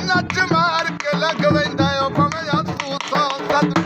ਨੱਚ ਮਾਰ ਕੇ ਲੱਗ ਵੈਂਦਾ ਓ ਭਾਵੇਂ ਆਸੂ ਤੋਂ ਸਦ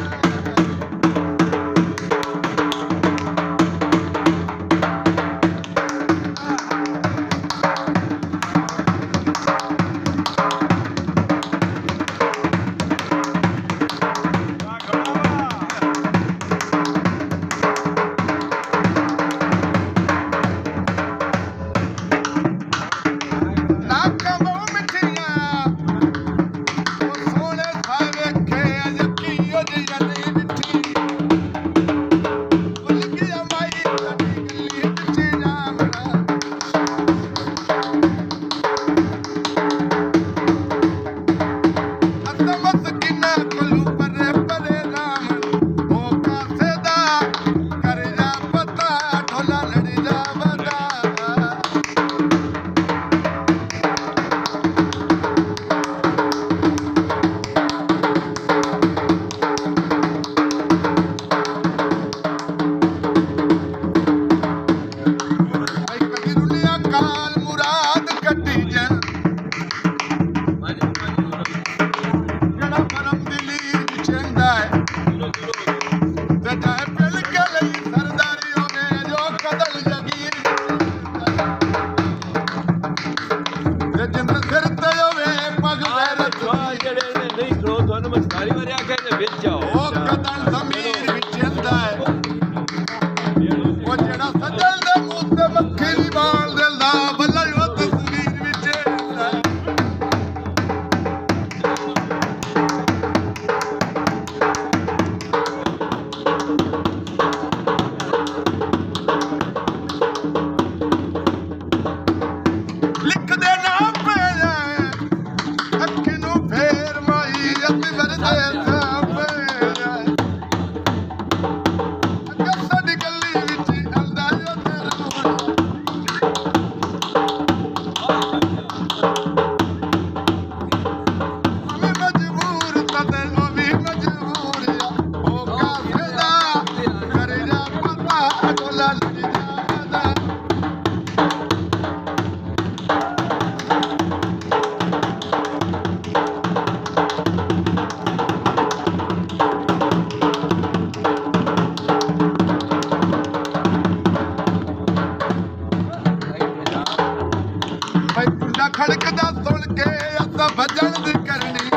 ਖੜਕਦਾ ਸੁਣ ਕੇ ਅਸਾਂ ਭਜਣ ਦੀ ਕਰਨੀ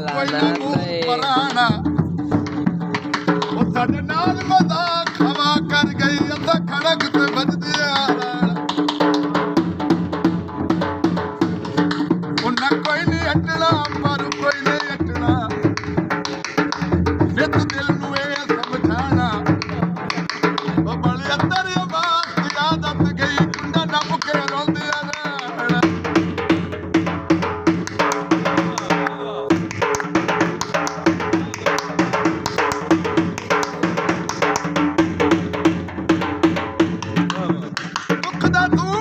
ਕੋਈ ਨਾ ਮੂੰਹ ਪਰਾਣਾ ਉਹ ਸਾਡੇ ਨਾਲ ਮਜ਼ਾਕ ਹਵਾ ਕਰ ਗਈ ਅਸਾਂ ਖੜਕ ਤੇ ਵੱਜਦੇ ਆ ਉਹਨਾਂ ਕੋਈ ਨਹੀਂ ਹਟਣਾ ਪਰ ਕੋਈ ਨਹੀਂ ਹਟਣਾ ਨਿਤ ਦਿਲ ਨੂੰ ਇਹ ਸਮਝਾਣਾ ਉਹ ਬੜੇ ਅੰਦਰ ਆਵਾਜ਼ ਯਾਦਤ ਗਈ ਕੁੰਡਾ ਨੱਪ ਕੇ ਰੋਂਦੇ ਆ ਦੁੱਖ ਦਾ ਤੂੰ